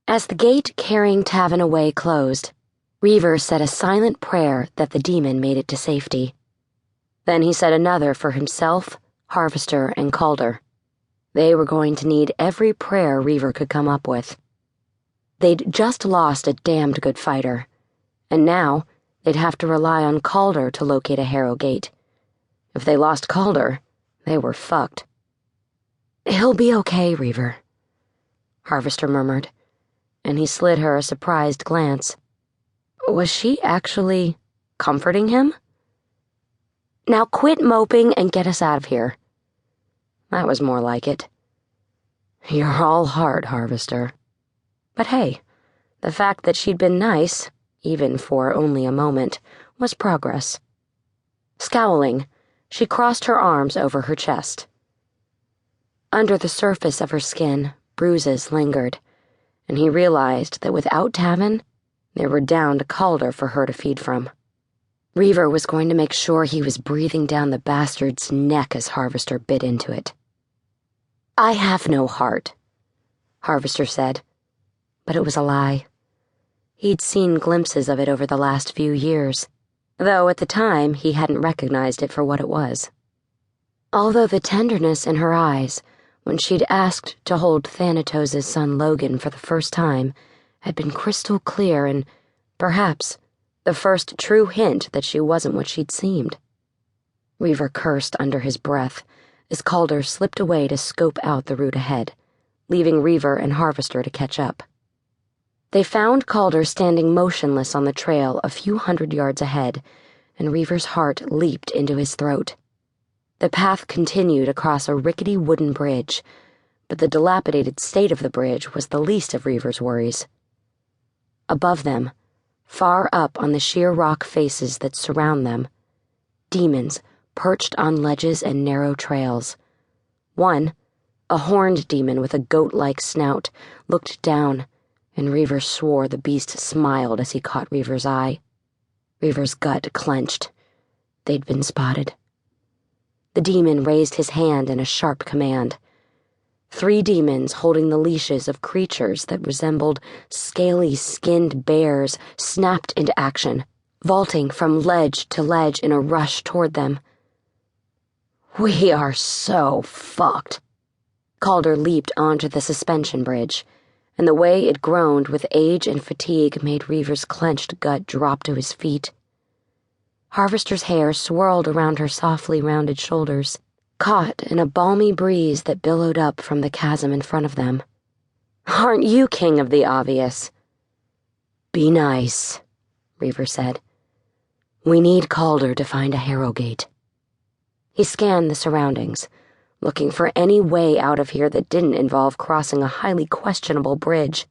As the gate carrying Tavin away closed, Reaver said a silent prayer that the demon made it to safety. Then he said another for himself, Harvester, and Calder. They were going to need every prayer Reaver could come up with. They'd just lost a damned good fighter, and now they'd have to rely on Calder to locate a Harrow gate. If they lost Calder, they were fucked. "He'll be okay, Reaver," Harvester murmured, and he slid her a surprised glance. Was she actually comforting him? "Now quit moping and get us out of here." That was more like it. "You're all heart, Harvester." But hey, the fact that she'd been nice, even for only a moment, was progress. Scowling, she crossed her arms over her chest. Under the surface of her skin, bruises lingered, and he realized that without Tavin, they were down to Calder for her to feed from. Reaver was going to make sure he was breathing down the bastard's neck as Harvester bit into it. "I have no heart," Harvester said, but it was a lie. He'd seen glimpses of it over the last few years, though at the time he hadn't recognized it for what it was. Although the tenderness in her eyes, when she'd asked to hold Thanatos' son Logan for the first time, had been crystal clear and, perhaps, the first true hint that she wasn't what she'd seemed. Reaver cursed under his breath as Calder slipped away to scope out the route ahead, leaving Reaver and Harvester to catch up. They found Calder standing motionless on the trail a few hundred yards ahead, and Reaver's heart leaped into his throat. The path continued across a rickety wooden bridge, but the dilapidated state of the bridge was the least of Reaver's worries. Above them, far up on the sheer rock faces that surround them, demons perched on ledges and narrow trails. One, a horned demon with a goat-like snout, looked down, and Reaver swore the beast smiled as he caught Reaver's eye. Reaver's gut clenched. They'd been spotted. The demon raised his hand in a sharp command. 3 demons holding the leashes of creatures that resembled scaly skinned bears snapped into action, vaulting from ledge to ledge in a rush toward them. "We are so fucked." Calder leaped onto the suspension bridge, and the way it groaned with age and fatigue made Reaver's clenched gut drop to his feet. Harvester's hair swirled around her softly rounded shoulders, caught in a balmy breeze that billowed up from the chasm in front of them. "Aren't you king of the obvious?" "Be nice," Reaver said. "We need Calder to find a Harrow gate." He scanned the surroundings, looking for any way out of here that didn't involve crossing a highly questionable bridge.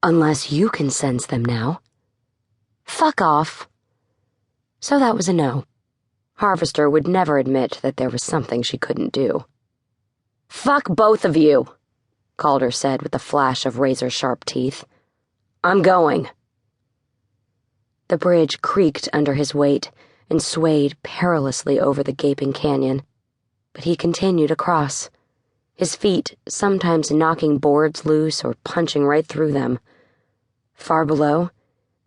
"Unless you can sense them now." "Fuck off." So that was a no. Harvester would never admit that there was something she couldn't do. "Fuck both of you," Calder said with a flash of razor-sharp teeth. "I'm going." The bridge creaked under his weight and swayed perilously over the gaping canyon, but he continued across, his feet sometimes knocking boards loose or punching right through them. Far below,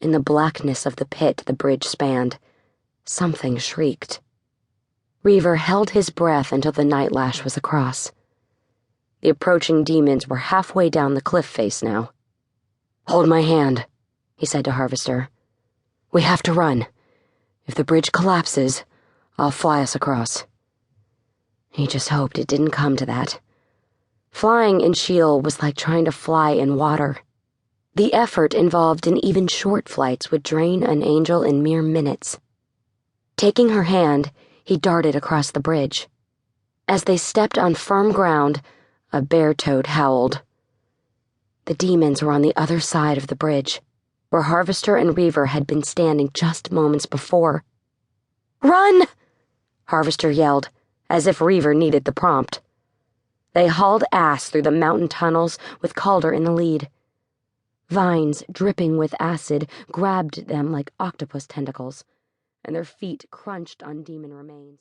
in the blackness of the pit the bridge spanned, something shrieked. Reaver held his breath until the night lash was across. The approaching demons were halfway down the cliff face now. "Hold my hand," he said to Harvester. "We have to run. If the bridge collapses, I'll fly us across." He just hoped it didn't come to that. Flying in Sheol was like trying to fly in water. The effort involved in even short flights would drain an angel in mere minutes. Taking her hand, he darted across the bridge. As they stepped on firm ground, a bear-toad howled. The demons were on the other side of the bridge, where Harvester and Reaver had been standing just moments before. "Run!" Harvester yelled, as if Reaver needed the prompt. They hauled ass through the mountain tunnels with Calder in the lead. Vines, dripping with acid, grabbed them like octopus tentacles, and their feet crunched on demon remains.